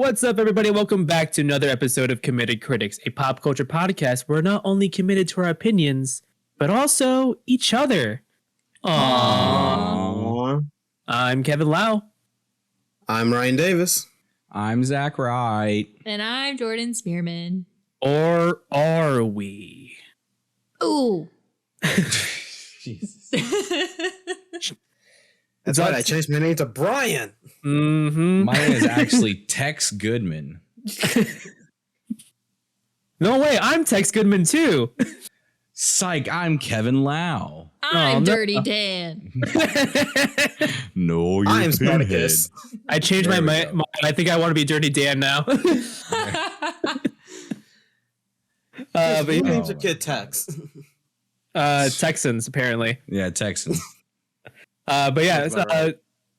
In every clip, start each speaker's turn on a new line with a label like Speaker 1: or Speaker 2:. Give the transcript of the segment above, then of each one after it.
Speaker 1: What's up, everybody? Welcome back to another episode of Committed Critics, a pop culture podcast where we're not only committed to our opinions, but also each other. Aww. I'm Kevin Lau.
Speaker 2: I'm Ryan Davis.
Speaker 3: I'm Zach Wright.
Speaker 4: And I'm Jordan Spearman.
Speaker 1: Or are we?
Speaker 4: Ooh.
Speaker 3: Jesus.
Speaker 2: That's right, I changed my name to Brian.
Speaker 1: Mm-hmm.
Speaker 3: Mine is actually Tex Goodman.
Speaker 1: No way, I'm Tex Goodman too.
Speaker 3: Psych, I'm Kevin Lau.
Speaker 4: I'm Dirty Dan.
Speaker 3: No, you're
Speaker 2: I'm Spartacus.
Speaker 1: I changed my mind. I think I want to be Dirty Dan now.
Speaker 2: But your name's a kid Tex.
Speaker 1: Texans, apparently.
Speaker 3: Yeah, Texans.
Speaker 1: But yeah,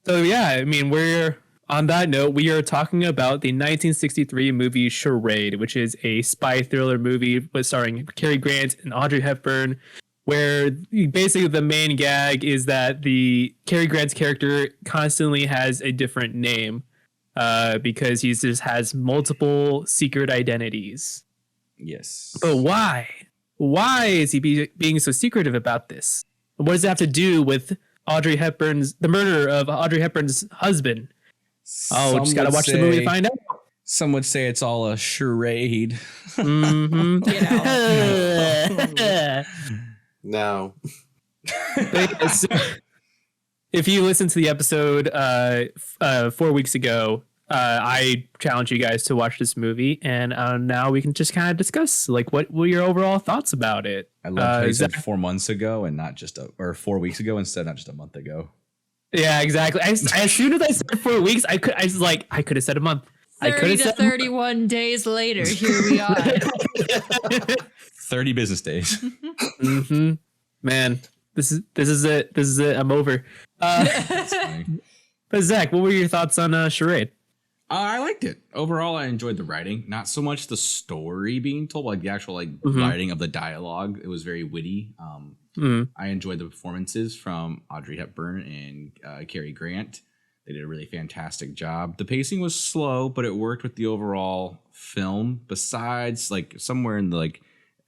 Speaker 1: so yeah, I mean, we're on that note, we are talking about the 1963 movie Charade, which is a spy thriller movie starring Cary Grant and Audrey Hepburn, where basically the main gag is that the Cary Grant's character constantly has a different name because he just has multiple secret identities.
Speaker 3: Yes.
Speaker 1: But why? Why is he being so secretive about this? What does it have to do with the murder of Audrey Hepburn's husband? Just gotta watch the movie to find out.
Speaker 3: Some would say it's all a charade.
Speaker 1: Mm-hmm.
Speaker 2: No.
Speaker 1: If you listen to the episode 4 weeks ago, I challenged you guys to watch this movie, and now we can just kind of discuss what were your overall thoughts about it.
Speaker 3: I love how you said 4 months ago and not just or 4 weeks ago instead, not just a month ago.
Speaker 1: Yeah, exactly. As soon as I said 4 weeks, I could have said a month.
Speaker 4: 30 to 31 days later, here we are.
Speaker 3: 30 business days.
Speaker 1: Mm-hmm. Man, this is it. This is it. I'm over.
Speaker 3: That's funny.
Speaker 1: But Zach, what were your thoughts on Charade?
Speaker 3: I liked it. Overall, I enjoyed the writing. Not so much the story being told, like the actual writing of the dialogue. It was very witty. I enjoyed the performances from Audrey Hepburn and Cary Grant. They did a really fantastic job. The pacing was slow, but it worked with the overall film. Besides, somewhere in the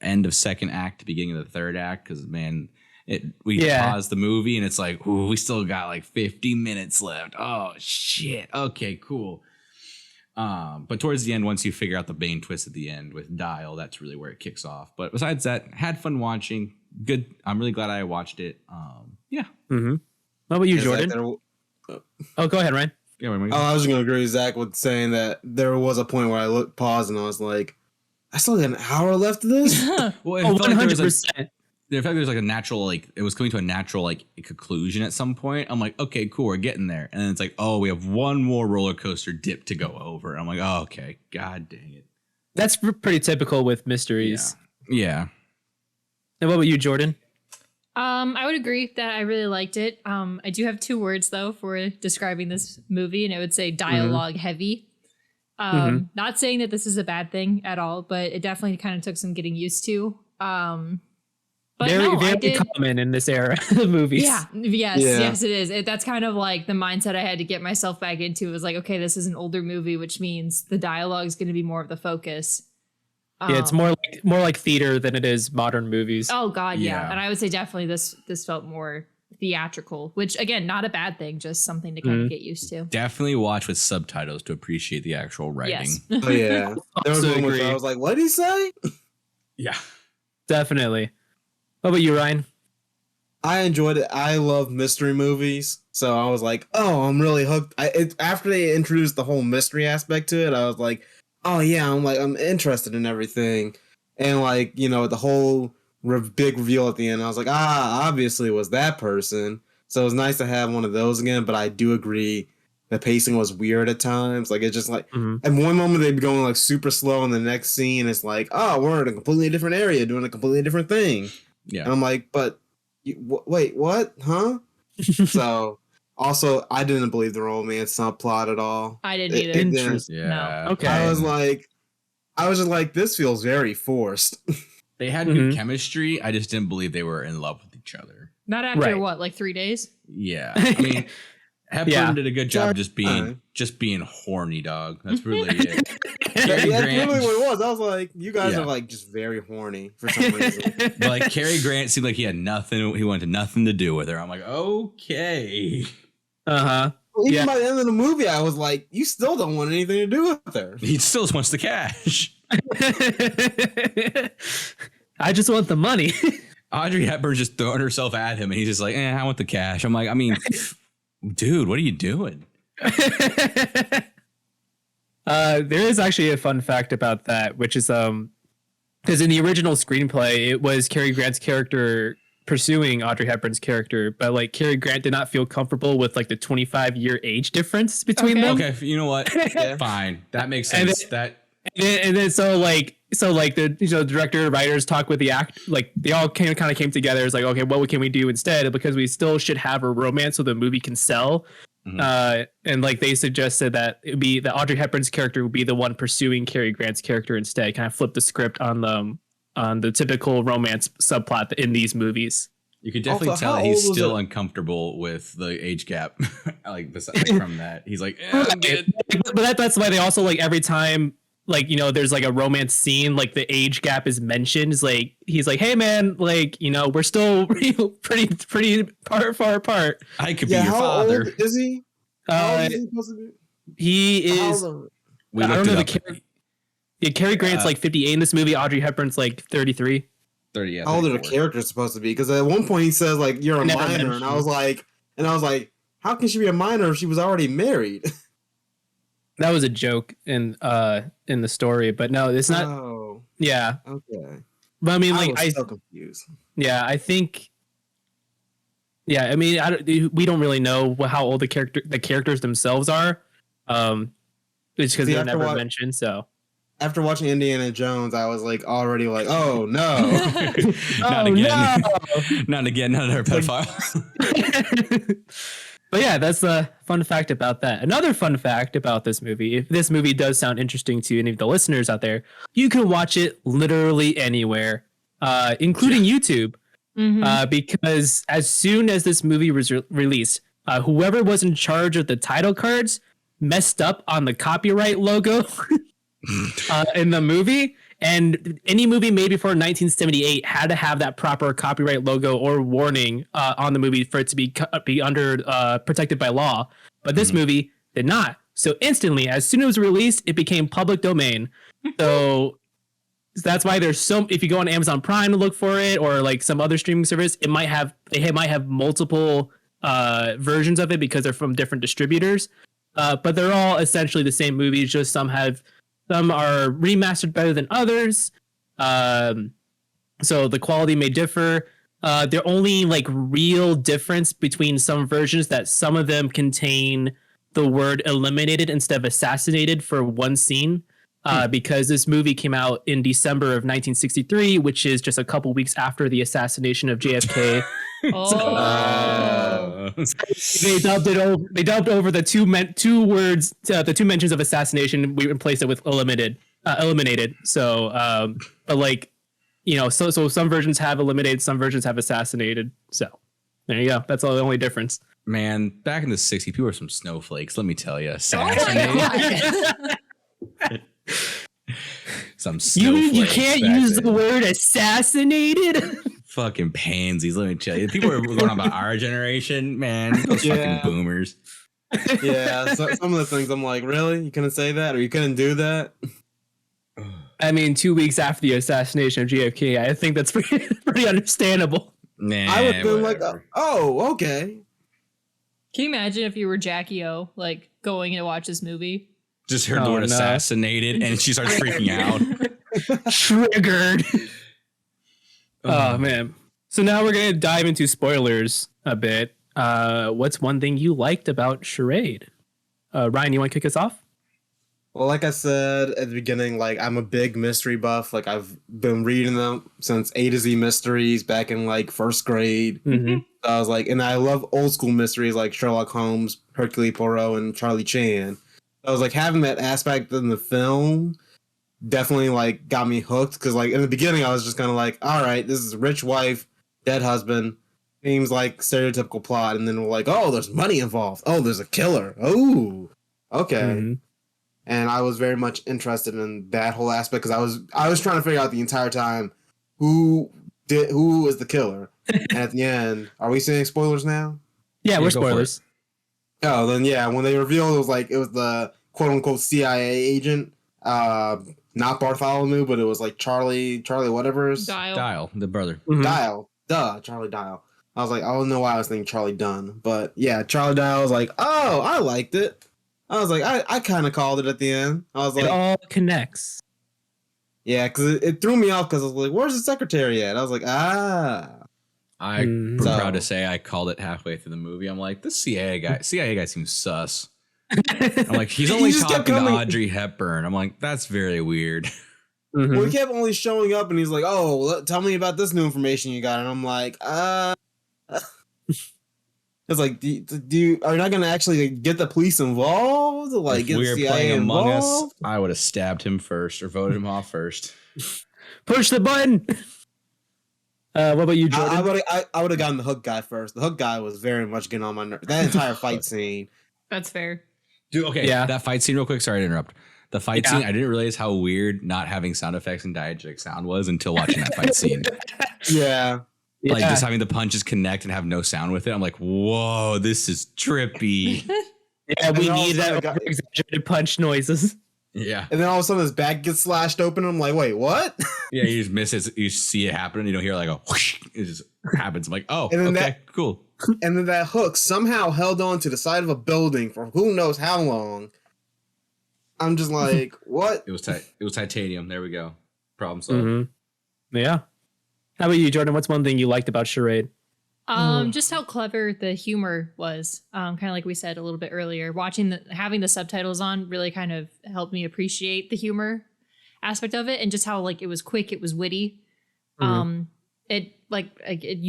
Speaker 3: end of second act, beginning of the third act, because we paused the movie and it's like, ooh, we still got 50 minutes left. Oh shit. Okay, cool. But towards the end, once you figure out the main twist at the end with Dial, that's really where it kicks off. But besides that, had fun watching. Good. I'm really glad I watched it. Yeah.
Speaker 1: Mm-hmm. What about you, Jordan? Oh, go ahead, Ryan.
Speaker 3: Yeah,
Speaker 2: I was going to agree with Zach with saying that there was a point where I paused and I was like, I still got an hour left of this?
Speaker 3: Well,
Speaker 1: 100%.
Speaker 3: In fact, there's a natural, it was coming to a natural, conclusion at some point. I'm like, okay, cool, we're getting there. And then it's like, oh, we have one more roller coaster dip to go over. I'm like, oh, okay, god dang it.
Speaker 1: That's pretty typical with mysteries.
Speaker 3: Yeah.
Speaker 1: And what about you, Jordan?
Speaker 4: I would agree that I really liked it. I do have 2 words, though, for describing this movie, and I would say dialogue heavy. Not saying that this is a bad thing at all, but it definitely kind of took some getting used to. But
Speaker 1: very common in this era of movies.
Speaker 4: Yes, it is. That's kind of the mindset I had to get myself back into. It was like, okay, this is an older movie, which means the dialogue is going to be more of the focus.
Speaker 1: It's more like theater than it is modern movies.
Speaker 4: Oh God, yeah. And I would say definitely this felt more theatrical, which again, not a bad thing, just something to kind of get used to.
Speaker 3: Definitely watch with subtitles to appreciate the actual writing.
Speaker 4: Yes.
Speaker 2: Oh yeah. There was moments where I was like, what did he say?
Speaker 3: Yeah.
Speaker 1: Definitely. What about you, Ryan?
Speaker 2: I enjoyed it. I love mystery movies, so I was like, "Oh, I'm really hooked." After they introduced the whole mystery aspect to it, I was like, "Oh yeah, I'm interested in everything," and the whole big reveal at the end, I was like, obviously it was that person. So it was nice to have one of those again. But I do agree, the pacing was weird at times. It's just at one moment they'd be going super slow, and the next scene it's like, "Oh, we're in a completely different area doing a completely different thing."
Speaker 3: Yeah.
Speaker 2: And I'm like, but wait, what? Huh? So also, I didn't believe the romance subplot at all.
Speaker 4: I didn't either.
Speaker 1: Interesting.
Speaker 3: Yeah.
Speaker 4: No.
Speaker 1: Okay.
Speaker 2: I was just like, this feels very forced.
Speaker 3: They had good chemistry. I just didn't believe they were in love with each other.
Speaker 4: Not after 3 days?
Speaker 3: Yeah. I mean, Hepburn did a good job just being horny, dog. That's really it.
Speaker 2: Cary Grant, really what it was. I was like, you guys are like just very horny for some reason.
Speaker 3: But like Cary Grant seemed like he had nothing. He wanted nothing to do with her. I'm like, okay.
Speaker 2: Even by the end of the movie, I was like, you still don't want anything to do with her.
Speaker 3: He still just wants the cash.
Speaker 1: I just want the money.
Speaker 3: Audrey Hepburn's just throwing herself at him, and he's just like, I want the cash. I'm like, I mean, dude, what are you doing?
Speaker 1: There is actually a fun fact about that, which is because in the original screenplay, it was Cary Grant's character pursuing Audrey Hepburn's character, but like Cary Grant did not feel comfortable with like the 25-year age difference between them.
Speaker 3: Okay, you know what? Fine, that makes sense.
Speaker 1: And then so the director, writers talk with the act, like they all kind of came together. It's like, okay, what can we do instead? Because we still should have a romance so the movie can sell. And like they suggested that it would be that Audrey Hepburn's character would be the one pursuing Cary Grant's character instead. Kind of flip the script on the typical romance subplot in these movies.
Speaker 3: You could definitely tell that he's still uncomfortable with the age gap. like from that, he's like, I'm good.
Speaker 1: But that's why they also like every time. Like, you know, there's like a romance scene, like the age gap is mentioned. It's like, he's like, hey man, like, you know, we're still pretty far apart.
Speaker 3: I could be your father.
Speaker 2: Old is he? How old is he supposed to be?
Speaker 1: He is. I don't know Cary Grant's like 58 in this movie. Audrey Hepburn's like 33.
Speaker 3: 30. Yeah,
Speaker 2: how old are the characters supposed to be? Because at one point he says like you're a minor, and I was like, how can she be a minor if she was already married?
Speaker 1: That was a joke in the story, but no, it's not.
Speaker 2: Oh,
Speaker 1: yeah.
Speaker 2: Okay.
Speaker 1: But I mean, like,
Speaker 2: I'm so confused.
Speaker 1: Yeah, I think. Yeah, I mean, we don't really know how old the characters themselves are. It's because they're never mentioned. So
Speaker 2: after watching Indiana Jones, I was like already like, oh no,
Speaker 3: not again, not again, another pedophile.
Speaker 1: But yeah, that's a fun fact about that. Another fun fact about this movie, if this movie does sound interesting to any of the listeners out there, you can watch it literally anywhere, including YouTube. Because as soon as this movie was released, whoever was in charge of the title cards messed up on the copyright logo in the movie. And any movie made before 1978 had to have that proper copyright logo or warning on the movie for it to be under protected by law. But this movie did not. So instantly, as soon as it was released, it became public domain. So that's why there's if you go on Amazon Prime to look for it or like some other streaming service, they might have multiple versions of it because they're from different distributors. But they're all essentially the same movies, just some are remastered better than others. So the quality may differ. The only like real difference between some versions that some of them contain the word eliminated instead of assassinated for one scene. Because this movie came out in December of 1963, which is just a couple weeks after the assassination of JFK. They dubbed over the two words, the two mentions of assassination. We replaced it with eliminated. So, but like, you know, so some versions have eliminated, some versions have assassinated. So there you go. That's all the only difference.
Speaker 3: Man, back in the 60s, people were some snowflakes. Let me tell you, assassinated. Some snowflakes.
Speaker 1: You can't use the word assassinated.
Speaker 3: Fucking pansies. Let me tell you, people are going on about our generation, man. Those fucking boomers.
Speaker 2: Yeah, so some of the things I'm like, really? You couldn't say that, or you couldn't do that?
Speaker 1: I mean, 2 weeks after the assassination of JFK, I think that's pretty understandable.
Speaker 3: Nah,
Speaker 2: I would have been like, oh, okay.
Speaker 4: Can you imagine if you were Jackie O, like going to watch this movie?
Speaker 3: Just heard the word assassinated, and she starts freaking out.
Speaker 1: Triggered. Oh, man. So now we're going to dive into spoilers a bit. What's one thing you liked about Charade? Ryan, you want to kick us off?
Speaker 2: Well, like I said at the beginning, like I'm a big mystery buff. Like I've been reading them since A to Z mysteries back in like first grade. So I was like, and I love old school mysteries like Sherlock Holmes, Hercule Poirot, and Charlie Chan. I was like having that aspect in the film definitely like got me hooked because like in the beginning I was just kind of like, all right, this is a rich wife, dead husband, seems like stereotypical plot, and then we're like, oh, there's money involved. Oh, there's a killer. Oh, okay.
Speaker 1: Mm-hmm.
Speaker 2: And I was very much interested in that whole aspect because I was trying to figure out the entire time who was the killer. And at the end, are we saying spoilers now?
Speaker 1: Yeah, we're
Speaker 3: go for
Speaker 1: spoilers.
Speaker 2: Oh, then yeah, when they revealed it was the quote unquote CIA agent, not Bartholomew, but it was like Charlie whatever's
Speaker 3: Dial, the brother.
Speaker 1: Mhm.
Speaker 2: Dial. Charlie Dial. I was like, I don't know why I was thinking Charlie Dunn, but yeah, Charlie Dial was like, oh, I liked it. I was like, I kind of called it at the end. I was
Speaker 1: It
Speaker 2: like,
Speaker 1: all connects.
Speaker 2: yeah, because it threw me off because I was like, where's the secretary at? I was like,
Speaker 3: I'm
Speaker 1: So-
Speaker 3: proud to say I called it halfway through the movie. I'm like, this CIA guy seems sus. I'm like, he's only
Speaker 2: just kept
Speaker 3: talking to
Speaker 2: coming-
Speaker 3: Audrey Hepburn. I'm like, that's very weird.
Speaker 1: Mhm.
Speaker 2: Well, he kept only showing up, and he's like, "Oh, tell me about this new information you got." And I'm like, It's like, do you are you not gonna actually get the police involved? Like,
Speaker 3: If
Speaker 2: get
Speaker 3: we
Speaker 2: the
Speaker 3: were
Speaker 2: CIA
Speaker 3: playing Among Us,
Speaker 2: involved?
Speaker 3: I would have stabbed him first or voted him off first.
Speaker 1: Push the button. What about you, Jordan?
Speaker 2: I would have gotten the hook guy first. The hook guy was very much getting on my nerves. That entire fight scene.
Speaker 4: That's fair.
Speaker 3: Dude, okay,
Speaker 1: Yeah.
Speaker 3: that fight scene real quick. Sorry to interrupt. The fight
Speaker 1: Yeah.
Speaker 3: scene, I didn't realize how weird not having sound effects and diegetic sound was until watching that fight scene.
Speaker 2: Yeah.
Speaker 3: Like
Speaker 1: Yeah.
Speaker 3: just having the punches connect and have no sound with it. I'm like, whoa, this is trippy.
Speaker 1: Yeah, we
Speaker 2: And all of a
Speaker 1: need
Speaker 2: sudden
Speaker 1: that
Speaker 2: I got-
Speaker 1: exaggerated punch noises.
Speaker 3: Yeah.
Speaker 2: And then all of a sudden his back gets slashed open. I'm like, wait, what?
Speaker 3: Yeah, you just miss it. You see it happen and you don't hear like a whoosh. It just happens. I'm like, oh,
Speaker 2: And then
Speaker 3: okay, cool.
Speaker 2: And then that hook somehow held on to the side of a building for who knows how long. I'm just like, what?
Speaker 3: It was it was titanium. There we go. Problem solved.
Speaker 1: Mm-hmm. Yeah. How about you, Jordan? What's one thing you liked about Charade?
Speaker 4: Just how clever the humor was. Kind of like we said a little bit earlier. Having the subtitles on really kind of helped me appreciate the humor aspect of it, and just how like it was quick, it was witty. You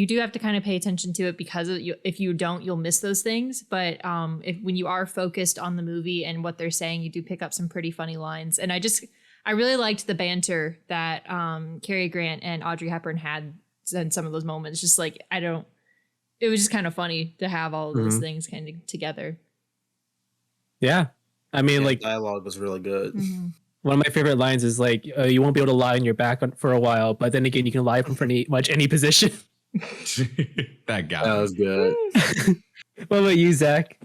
Speaker 4: do have to kind of pay attention to it because if you don't, you'll miss those things. But when you are focused on the movie and what they're saying, you do pick up some pretty funny lines. And I really liked the banter that Cary Grant and Audrey Hepburn had in some of those moments. Just like it was just kind of funny to have all of those things kind of together.
Speaker 1: Yeah. I mean, like,
Speaker 2: dialogue was really good.
Speaker 1: one of my favorite lines is like, you won't be able to lie on your back for a while, but then again, you can lie from pretty much any position.
Speaker 3: That guy.
Speaker 2: That was good.
Speaker 1: What about you, Zach?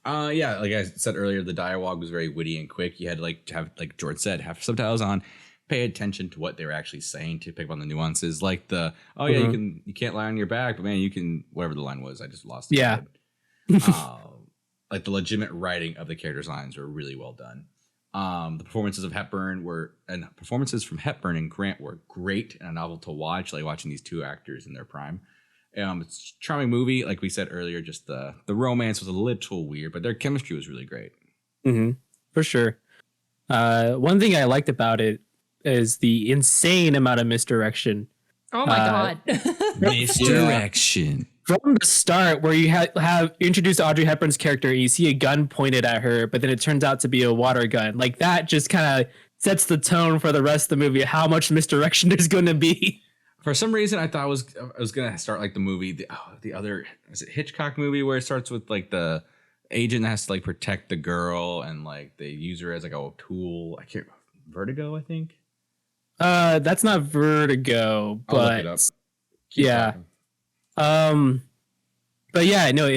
Speaker 3: Yeah, like I said earlier, the dialogue was very witty and quick. You had to have, like George said, have subtitles on, pay attention to what they were actually saying to pick up on the nuances. Like you can't lie on your back, but man, you can, whatever the line was, I just lost it.
Speaker 1: Yeah.
Speaker 3: Like the legitimate writing of the characters' lines were really well done. The performances from Hepburn and Grant were great and a novel to watch, like watching these two actors in their prime. It's a charming movie. Like we said earlier, just the romance was a little weird, but their chemistry was really great.
Speaker 1: For sure. One thing I liked about it is the insane amount of misdirection.
Speaker 4: Oh my God.
Speaker 3: Misdirection.
Speaker 1: From the start, where you have introduced Audrey Hepburn's character and you see a gun pointed at her, but then it turns out to be a water gun. Like that just kind of sets the tone for the rest of the movie, how much misdirection there's going to be.
Speaker 3: For some reason, I thought I was gonna start like the movie, the other, is it Hitchcock movie where it starts with like the agent has to like protect the girl and like they use her as like a tool. I can't, Vertigo, I think.
Speaker 1: That's not Vertigo,
Speaker 3: I'll look
Speaker 1: but
Speaker 3: it up. Keep
Speaker 1: yeah.
Speaker 3: talking.
Speaker 1: But yeah, no,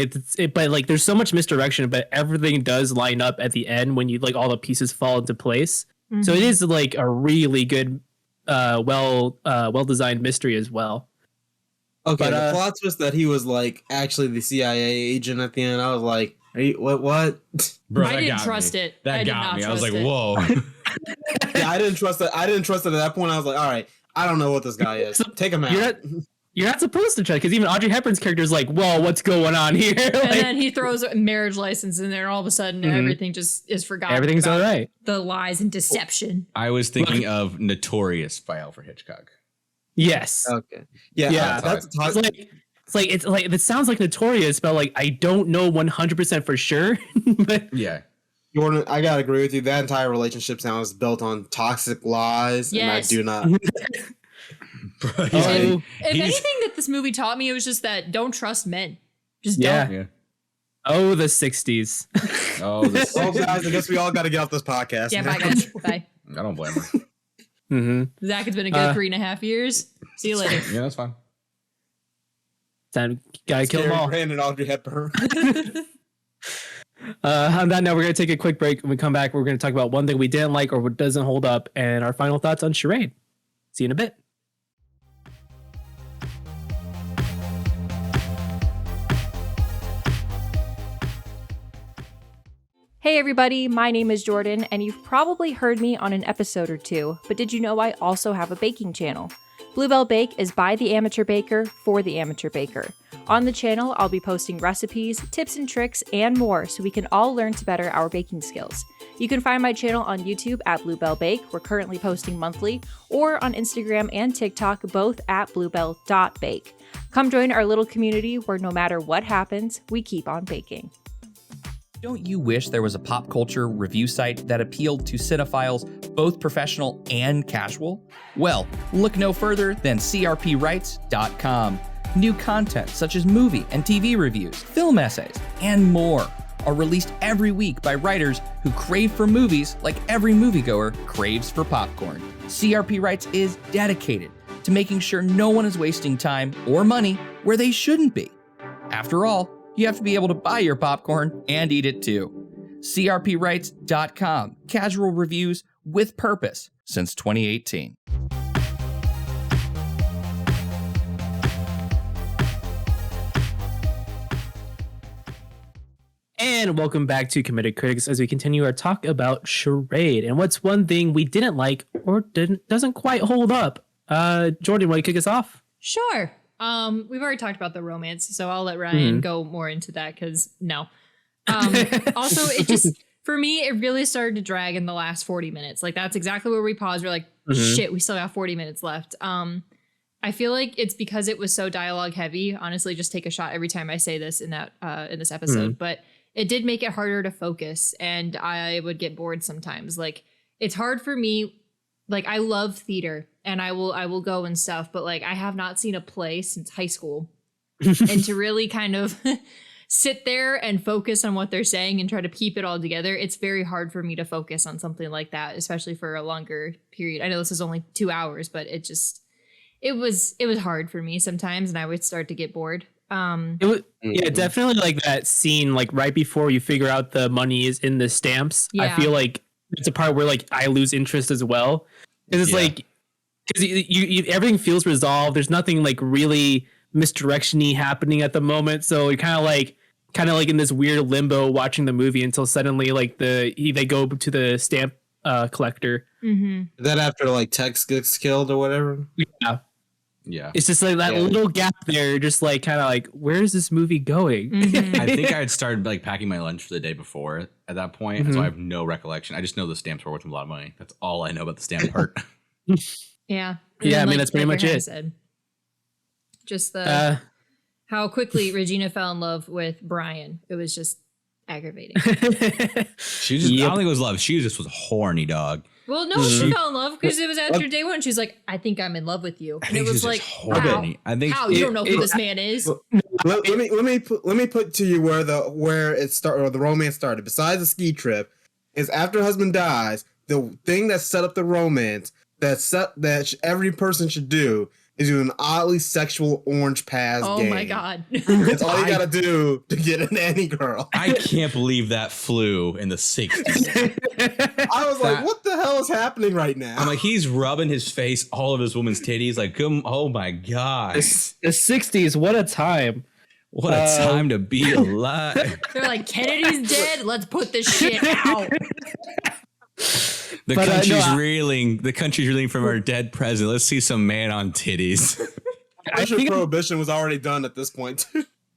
Speaker 1: but like there's so much misdirection, but everything does line up at the end when you like all the pieces fall into place. So it is like a really good, well designed mystery as well.
Speaker 2: Okay,
Speaker 1: But,
Speaker 2: the plot twist that he was like actually the CIA agent at the end. I was like, "Are you what?"
Speaker 3: Bro,
Speaker 4: I
Speaker 3: that
Speaker 4: didn't
Speaker 3: got
Speaker 4: trust
Speaker 3: me.
Speaker 4: it.
Speaker 3: That
Speaker 4: I did
Speaker 3: got
Speaker 4: not
Speaker 3: me. I was
Speaker 4: trust
Speaker 3: like,
Speaker 4: it.
Speaker 3: whoa.
Speaker 2: Yeah, I didn't trust it. I didn't trust it at that point. I was like, "All right, I don't know what this guy is. Take him out."
Speaker 1: You're not supposed to trust, because even Audrey Hepburn's character is like, "Whoa, what's going on here?"
Speaker 4: And
Speaker 1: Like,
Speaker 4: then he throws a marriage license in there, and all of a sudden everything just is forgotten.
Speaker 1: everything's
Speaker 4: about
Speaker 1: all right.
Speaker 4: The lies and deception.
Speaker 3: I was thinking of Notorious by Alfred Hitchcock.
Speaker 1: Yes.
Speaker 2: Okay. Yeah.
Speaker 1: Yeah.
Speaker 2: That's
Speaker 1: It's like it sounds like Notorious, but like I don't know 100% for sure. But
Speaker 3: Yeah.
Speaker 2: Jordan, I gotta agree with you. That entire relationship sounds built on toxic lies,
Speaker 4: Yes.
Speaker 2: and I do not.
Speaker 4: If anything that this movie taught me, it was just that don't trust men. Just don't.
Speaker 3: Yeah.
Speaker 1: Oh, the 60s.
Speaker 3: Oh, this.
Speaker 2: Oh, guys, I guess we all got to get off this podcast.
Speaker 4: Yeah, bye, guys. Bye.
Speaker 3: I don't blame her.
Speaker 1: Mm-hmm.
Speaker 4: Zach, it's been a good 3.5 years. See you later.
Speaker 3: Yeah, that's fine.
Speaker 1: Time, gotta kill them all.
Speaker 2: Brandon, Audrey Hepburn.
Speaker 1: On that note, we're going to take a quick break. When we come back, we're going to talk about one thing we didn't like or what doesn't hold up and our final thoughts on Charade. See you in a bit.
Speaker 5: Hey everybody, my name is Jordan, and you've probably heard me on an episode or two, but did you know I also have a baking channel? Bluebell Bake is by the amateur baker for the amateur baker. On the channel, I'll be posting recipes, tips and tricks, and more so we can all learn to better our baking skills. You can find my channel on YouTube at Bluebell Bake, we're currently posting monthly, or on Instagram and TikTok, both at bluebell.bake. Come join our little community where no matter what happens, we keep on baking.
Speaker 6: Don't you wish there was a pop culture review site that appealed to cinephiles, both professional and casual? Well, look no further than crpwrites.com. New content such as movie and TV reviews, film essays, and more are released every week by writers who crave for movies like every moviegoer craves for popcorn. CRP Writes is dedicated to making sure no one is wasting time or money where they shouldn't be. After all, you have to be able to buy your popcorn and eat it too. crpwrites.com. Casual reviews with purpose since 2018.
Speaker 1: And welcome back to Committed Critics as we continue our talk about Charade. And what's one thing we didn't like or doesn't quite hold up? Jordan, want to kick us off?
Speaker 4: Sure. We've already talked about the romance, so I'll let Ryan go more into that because no. Also, it just, for me, it really started to drag in the last 40 minutes. Like, that's exactly where we paused. We're like, shit, we still got 40 minutes left. I feel like it's because it was so dialogue heavy. Honestly, just take a shot every time I say this in this episode. But it did make it harder to focus, and I would get bored sometimes. Like, it's hard for me. Like, I love theater and I will go and stuff, but like I have not seen a play since high school. And to really kind of sit there and focus on what they're saying and try to keep it all together, it's very hard for me to focus on something like that, especially for a longer period. I know this is only 2 hours, but it was hard for me sometimes, and I would start to get bored.
Speaker 1: It was, yeah, definitely like that scene, like right before you figure out the money is in the stamps. Yeah. I feel like it's a part where like I lose interest as well. Because it's like, because you everything feels resolved. There's nothing like really misdirection-y happening at the moment. So you're kind of like in this weird limbo watching the movie until suddenly like they go to the stamp collector.
Speaker 2: Is that after like Tex gets killed or whatever?
Speaker 3: Yeah.
Speaker 1: It's just like that little gap there, just like kind of like, where is this movie going?
Speaker 3: I think I had started like packing my lunch for the day before at that point, so I have no recollection. I just know the stamps were worth a lot of money. That's all I know about the stamp part.
Speaker 4: Yeah.
Speaker 1: Yeah, I mean, that's pretty much it.
Speaker 4: Said. Just the how quickly Regina fell in love with Brian. It was just aggravating.
Speaker 3: She just, I don't think it was love. She just was a horny dog.
Speaker 4: Well, no, she fell in love because it was after day one. She was like, I think I'm in love with you. And it was like,
Speaker 3: horny.
Speaker 4: How?
Speaker 3: I think
Speaker 4: how? You don't know who this man is.
Speaker 2: Let me put to you where it started, or the romance started. Besides the ski trip, is after her husband dies, the thing that set up the romance that every person should do is do an oddly sexual orange pass game.
Speaker 4: Oh my god.
Speaker 2: That's all you gotta do to get an Annie girl.
Speaker 3: I can't believe that flew in the 60s.
Speaker 2: I was like, what the hell is happening right now?
Speaker 3: I'm like, he's rubbing his face all of his woman's titties. Like, oh my god.
Speaker 1: The 60s, what a time.
Speaker 3: What a time to be alive.
Speaker 4: They're like, Kennedy's dead. Let's put this shit out.
Speaker 3: The country's reeling. The country's reeling from our dead president. Let's see some man on titties.
Speaker 2: I think prohibition was already done at this point.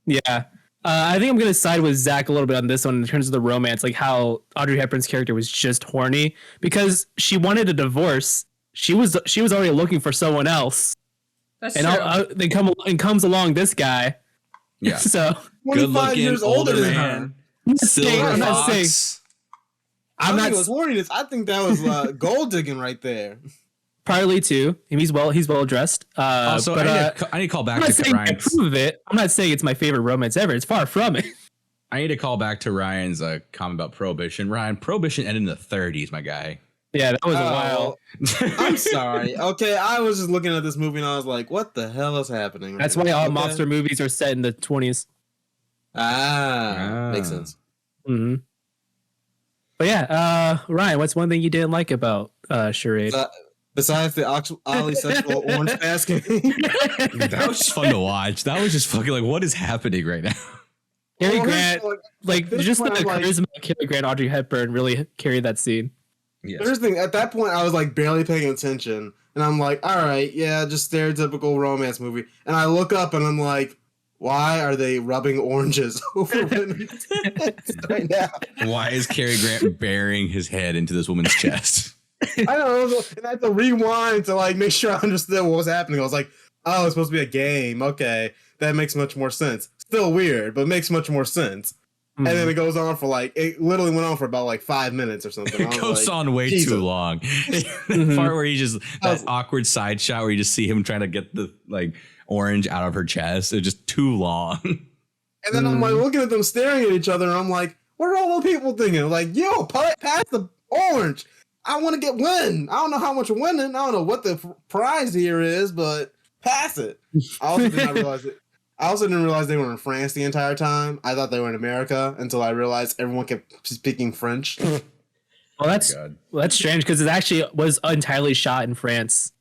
Speaker 1: Yeah. I think I'm going to side with Zach a little bit on this one in terms of the romance, like how Audrey Hepburn's character was just horny because she wanted a divorce. She was already looking for someone else.
Speaker 4: That's
Speaker 1: and
Speaker 4: true.
Speaker 1: Then comes along this guy.
Speaker 3: Yeah.
Speaker 1: So
Speaker 2: 25 years older than her.
Speaker 3: Silver fox.
Speaker 2: I'm not. It was horniness. I think that was gold digging right there.
Speaker 1: Partly too. And he's well dressed.
Speaker 3: Also,
Speaker 1: but,
Speaker 3: I need to call back
Speaker 1: I'm not
Speaker 3: to
Speaker 1: saying I
Speaker 3: Ryan.
Speaker 1: approve of it. I'm not saying it's my favorite romance ever. It's far from it.
Speaker 3: I need to call back to Ryan's comment about Prohibition. Ryan, Prohibition ended in the 30s, my guy.
Speaker 1: Yeah, that was a while.
Speaker 2: I'm sorry. Okay, I was just looking at this movie and I was like, what the hell is happening?
Speaker 1: That's why all mobster movies are set in the 20s.
Speaker 2: Makes sense.
Speaker 1: Mm-hmm. But yeah, Ryan, what's one thing you didn't like about Charade?
Speaker 2: Besides the oddly sexual orange basket.
Speaker 3: That was just fun to watch. That was just fucking like, what is happening right now?
Speaker 1: Cary Grant, like just the charisma of Cary Grant, Audrey Hepburn really carried that scene.
Speaker 3: Yes.
Speaker 2: Here's the thing. At that point, I was like barely paying attention, and I'm like, all right, yeah, just stereotypical romance movie. And I look up, and I'm like, why are they rubbing oranges over women's heads right now?
Speaker 3: Why is Cary Grant burying his head into this woman's chest?
Speaker 2: I don't know, and I had to rewind to like make sure I understood what was happening. I was like, oh, it's supposed to be a game. Okay, that makes much more sense. Still weird, but makes much more sense. And then it goes on for like, it literally went on for about like 5 minutes or something.
Speaker 3: It goes on way too long. The part where he just, that awkward side shot where you just see him trying to get the like orange out of her chest. It's just too long.
Speaker 2: And then I'm like looking at them staring at each other and I'm like, what are all those people thinking? Like, yo, pass the orange. I want to win. I don't know how much winning. I don't know what the prize here is, but pass it. I also did not realize it. I also didn't realize they were in France the entire time. I thought they were in America until I realized everyone kept speaking French.
Speaker 1: Well, that's strange because it actually was entirely shot in France.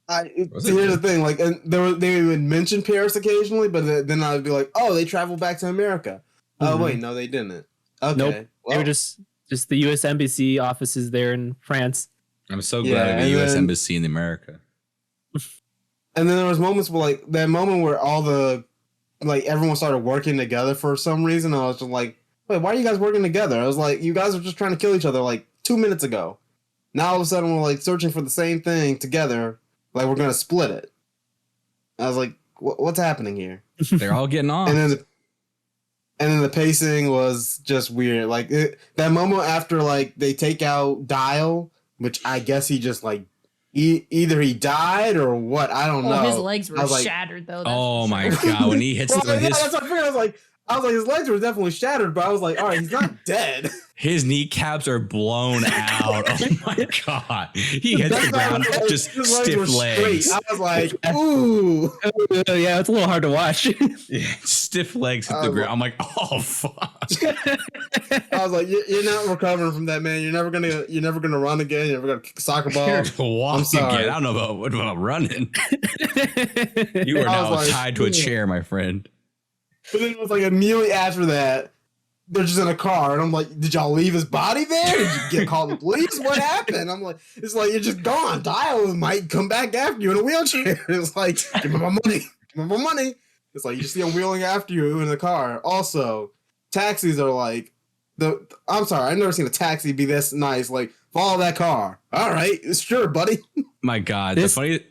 Speaker 2: Here's the thing, like, and they would mention Paris occasionally, but then I would be like, oh, they traveled back to America. Oh wait, no, they didn't. Okay,
Speaker 1: nope. Well, they were just the U.S. Embassy offices there in France.
Speaker 3: I'm so glad of the U.S. Embassy in America.
Speaker 2: And then there was moments where, like, that moment where all the, like, everyone started working together for some reason. I was just like, wait, why are you guys working together? I was like, you guys are just trying to kill each other, like, 2 minutes ago. Now all of a sudden we're, like, searching for the same thing together. Like, we're going to split it. I was like, what's happening here?
Speaker 3: They're all getting on.
Speaker 2: And then the pacing was just weird. Like, that moment after, like, they take out Dial, which I guess he just, like, either he died or what, I don't know.
Speaker 4: His legs were shattered though.
Speaker 3: Oh my god! When he hits
Speaker 2: that's what I figured. I was like, his legs were definitely shattered, but I was like, all right, he's not dead.
Speaker 3: His kneecaps are blown out. Oh my god! He hits the ground, just stiff legs.
Speaker 2: I was like, ooh,
Speaker 1: yeah, it's a little hard to watch.
Speaker 3: Yeah, stiff legs hit the ground. I'm like, oh fuck.
Speaker 2: I was like, you're not recovering from that, man. You're never gonna run again. You're never gonna kick a soccer ball.
Speaker 3: Walk again. I don't know about running. You are now like, tied to a chair, my friend.
Speaker 2: But then it was like immediately after that, they're just in a car, and I'm like, did y'all leave his body there? Did you get called the police? What happened? I'm like, it's like, you're just gone. Dial might come back after you in a wheelchair. It's like, give me my money. Give me my money. It's like, you just see him wheeling after you in the car. Also, taxis are like, I'm sorry, I've never seen a taxi be this nice. Like, follow that car. All right, sure, buddy.
Speaker 3: My God, the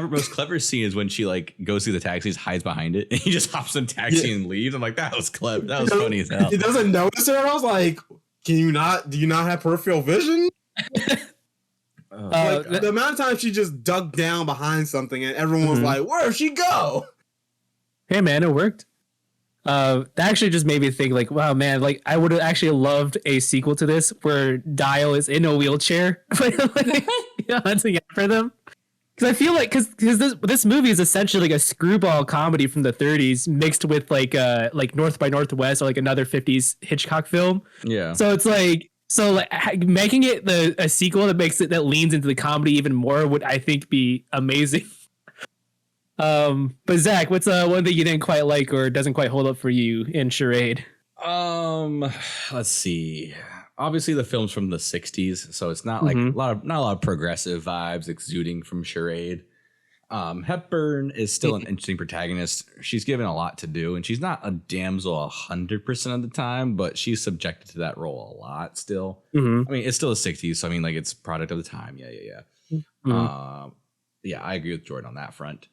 Speaker 3: most clever scene is when she like goes through the taxis, hides behind it, and he just hops in taxi and leaves. I'm like, that was clever. That was funny as hell.
Speaker 2: He doesn't notice her. I was like, do you not have peripheral vision? The amount of time she just dug down behind something and everyone was like, where'd she go?
Speaker 1: Hey man, it worked. That actually just made me think like, wow, man, like I would have actually loved a sequel to this where Dial is in a wheelchair hunting after them. Because I feel like because this movie is essentially like a screwball comedy from the 30s mixed with like North by Northwest or like another 50s Hitchcock film.
Speaker 3: Yeah.
Speaker 1: So it's like making it a sequel that leans into the comedy even more would I think be amazing. But Zach, what's one thing you didn't quite like or doesn't quite hold up for you in Charade?
Speaker 3: Let's see. Obviously, the film's from the 60s, so it's not like not a lot of progressive vibes exuding from Charade. Hepburn is still an interesting protagonist. She's given a lot to do, and she's not a damsel 100% of the time, but she's subjected to that role a lot still. I mean, it's still the 60s, so I mean, like it's product of the time. Yeah. Yeah, I agree with Jordan on that front.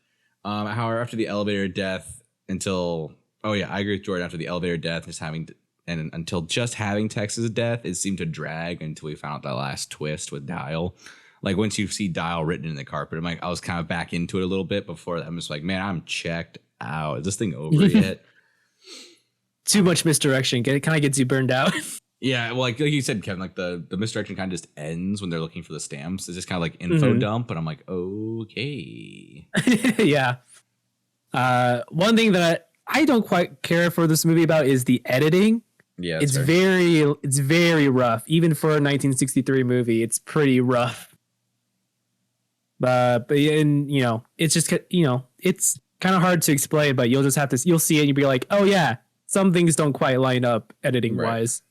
Speaker 3: However, after the elevator death, I agree with Jordan. After the elevator death, until just having Tex's death, it seemed to drag until we found out that last twist with Dial. like once you see Dial written in the carpet, I'm like, I was kind of back into it a little bit before that. I'm just like, man, I'm checked out. Is this thing over yet?
Speaker 1: Too much misdirection. It kind of gets you burned out.
Speaker 3: Yeah, well, like you said, Kevin, like the misdirection kind of just ends when they're looking for the stamps. It's just kind of like info dump, and I'm like, okay.
Speaker 1: Yeah. One thing that I don't quite care for this movie about is the editing.
Speaker 3: Yeah,
Speaker 1: it's very rough. Even for a 1963 movie, it's pretty rough. But and you know, it's just it's kind of hard to explain. But you'll just have to you'll see it and you'll be like, oh yeah, some things don't quite line up editing wise.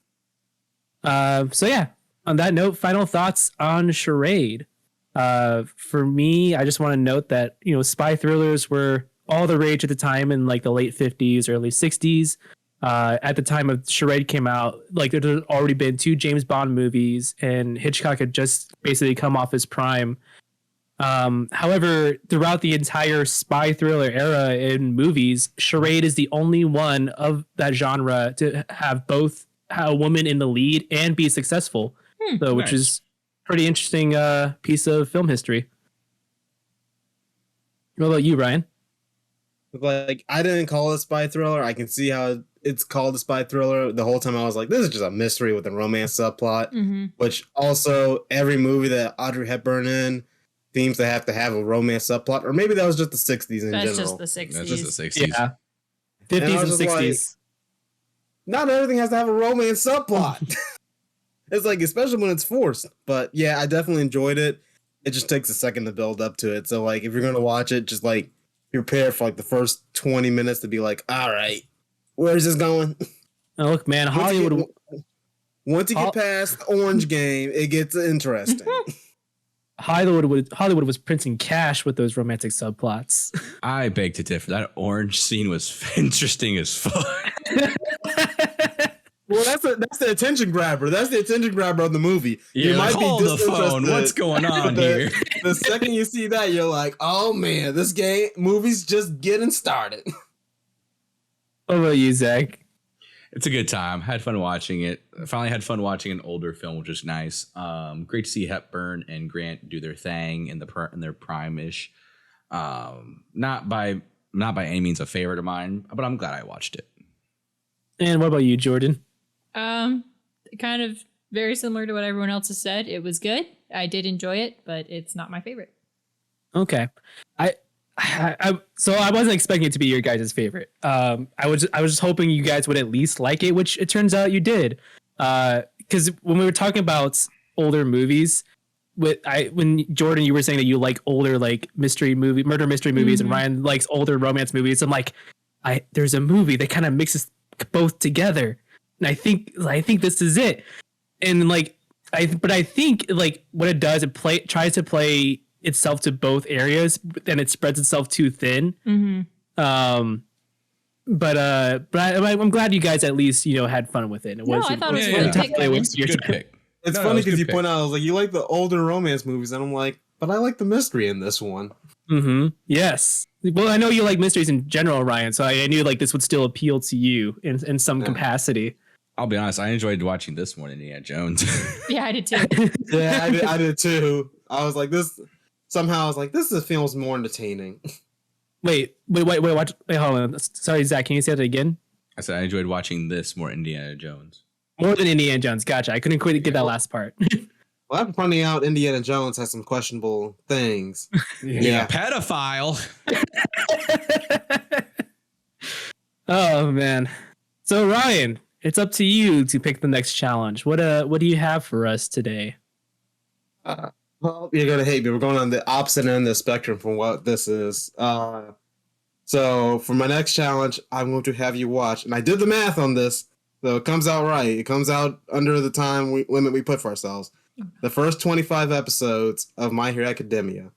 Speaker 1: So yeah, on that note, final thoughts on Charade. For me, I just want to note that, spy thrillers were all the rage at the time in like the late 50s, early 60s. At the time of Charade came out, like there had already been 2 James Bond movies and Hitchcock had just basically come off his prime. However, throughout the entire spy thriller era in movies, Charade is the only one of that genre to have both a woman in the lead and be successful, which is pretty interesting piece of film history. What about you, Ryan?
Speaker 2: Like, I didn't call it a spy thriller. I can see how it's called a spy thriller. The whole time I was like, this is just a mystery with a romance subplot, which also every movie that Audrey Hepburn in seems to have a romance subplot, or maybe that was just the 60s in general.
Speaker 4: That's just the 60s.
Speaker 3: That's just the 60s.
Speaker 1: Yeah. 50s and 60s.
Speaker 2: Like, not everything has to have a romance subplot. It's like, especially when it's forced. But yeah, I definitely enjoyed it. It just takes a second to build up to it. So like, if you're going to watch it, just like prepare for like the first 20 minutes to be like, all right, where's this going?
Speaker 1: Oh, look, man, Hollywood.
Speaker 2: Once you get past the Orange game, it gets interesting.
Speaker 1: Hollywood was printing cash with those romantic subplots.
Speaker 3: I beg to differ. That orange scene was interesting as fuck.
Speaker 2: Well, that's the attention grabber. That's the attention grabber of the movie.
Speaker 3: Yeah,
Speaker 2: you might be
Speaker 3: the phone. What's going on here?
Speaker 2: The second you see that, you're like, oh man, this movie's just getting started.
Speaker 1: What about you, Zach?
Speaker 3: It's a good time. Had fun watching it. I finally had fun watching an older film, which is nice. Great to see Hepburn and Grant do their thing in their prime-ish. Not by any means a favorite of mine, but I'm glad I watched it.
Speaker 1: And what about you, Jordan?
Speaker 4: Kind of very similar to what everyone else has said. It was good. I did enjoy it, but it's not my favorite.
Speaker 1: Okay. So I wasn't expecting it to be your guys' favorite. I was just hoping you guys would at least like it, which it turns out you did. Because when we were talking about older movies, when Jordan, you were saying that you like older like murder mystery movies, and Ryan likes older romance movies. I'm like, there's a movie that kind of mixes both together, and I think this is it. And like I think like what it does, it tries to play itself to both areas, and it spreads itself too thin. But I'm glad you guys at least had fun with it.
Speaker 4: I thought it was fun.
Speaker 3: Good pick.
Speaker 2: It's funny because you point out, I was like, you like the older romance movies, and I'm like, but I like the mystery in this one.
Speaker 1: Yes. Well, I know you like mysteries in general, Ryan, so I knew like this would still appeal to you in some capacity.
Speaker 3: I'll be honest, I enjoyed watching this more than Indiana Jones.
Speaker 4: Yeah, I did too.
Speaker 2: Yeah, I did too. I was like, this feels more entertaining.
Speaker 1: Wait, hold on. Sorry, Zach, can you say that again?
Speaker 3: I said I enjoyed watching this more Indiana Jones.
Speaker 1: More than Indiana Jones. Gotcha. I couldn't quite get that last part.
Speaker 2: Well, I'm pointing out Indiana Jones has some questionable things.
Speaker 3: Yeah, pedophile.
Speaker 1: Oh man. So Ryan, it's up to you to pick the next challenge. What do you have for us today?
Speaker 2: Well, you're gonna hate me. We're going on the opposite end of the spectrum from what this is. So for my next challenge, I'm going to have you watch, and I did the math on this, so it comes out right. It comes out under the time limit we put for ourselves. The first 25 episodes of My Hero Academia.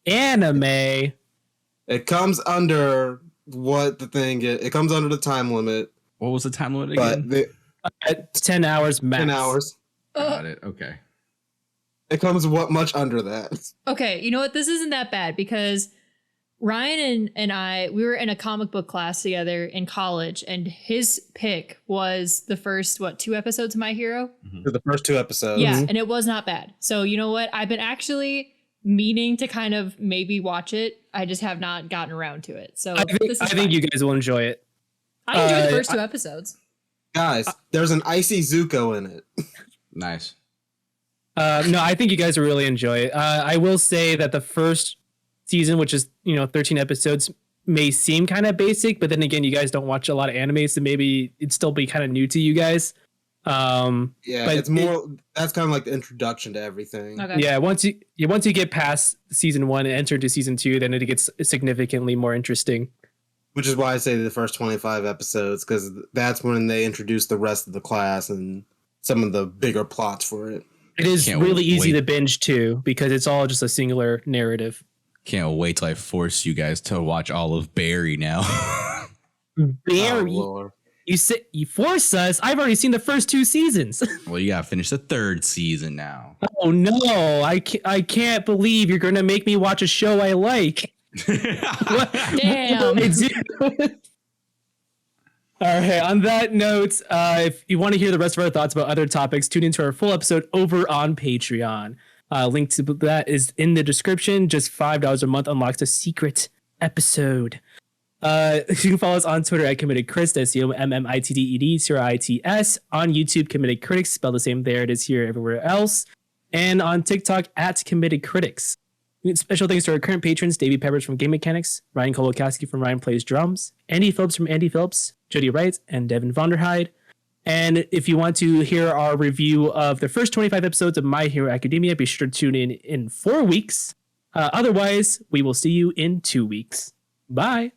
Speaker 1: Anime.
Speaker 2: It comes under what the thing is. It comes under the time limit.
Speaker 3: What was the time limit again?
Speaker 1: At 10 hours max.
Speaker 2: 10 hours.
Speaker 3: Got it. Okay.
Speaker 2: It comes much under that.
Speaker 4: Okay, you know what? This isn't that bad because Ryan and I, we were in a comic book class together in college, and his pick was the first, 2 episodes of My Hero?
Speaker 2: The first 2 episodes.
Speaker 4: Yeah, and it was not bad. So you know what? I've been actually meaning to kind of maybe watch it. I just have not gotten around to it. So
Speaker 1: I think you guys will enjoy it.
Speaker 4: I enjoyed the first 2 episodes.
Speaker 2: Guys, there's an icy Zuko in it.
Speaker 3: Nice.
Speaker 1: No, I think you guys will really enjoy it. I will say that the first season, which is 13 episodes, may seem kind of basic, but then again, you guys don't watch a lot of anime, so maybe it'd still be kind of new to you guys.
Speaker 2: Yeah, but it's more. That's kind of like the introduction to everything.
Speaker 4: Okay.
Speaker 1: Yeah, once you get past season 1 and enter into season 2, then it gets significantly more interesting.
Speaker 2: Which is why I say the first 25 episodes, because that's when they introduce the rest of the class and some of the bigger plots for it.
Speaker 1: It is
Speaker 3: Can't
Speaker 1: really easy
Speaker 3: wait.
Speaker 1: to binge too, because it's all just a singular narrative.
Speaker 3: Can't wait till I force you guys to watch all of Barry now.
Speaker 1: Barry,
Speaker 2: Oh, Lord.
Speaker 1: you force us. I've already seen the first 2 seasons.
Speaker 3: Well, you gotta finish the 3rd season now.
Speaker 1: Oh no, I can't believe you're gonna make me watch a show I like. What?
Speaker 4: Damn.
Speaker 1: What did I do? All right. On that note, if you want to hear the rest of our thoughts about other topics, tune into our full episode over on Patreon. Link to that is in the description. Just $5 a month unlocks a secret episode. You can follow us on Twitter at Committed Critics, that's COMMITDED, CRITS. On YouTube, Committed Critics, spelled the same there it is here everywhere else. And on TikTok at Committed Critics. Special thanks to our current patrons, Davey Peppers from Game Mechanics, Ryan Kolokowski from Ryan Plays Drums, Andy Phillips from Andy Phillips, Jody Wright, and Devin Vonderhyde. And if you want to hear our review of the first 25 episodes of My Hero Academia, be sure to tune in 4 weeks. Otherwise, we will see you in 2 weeks. Bye.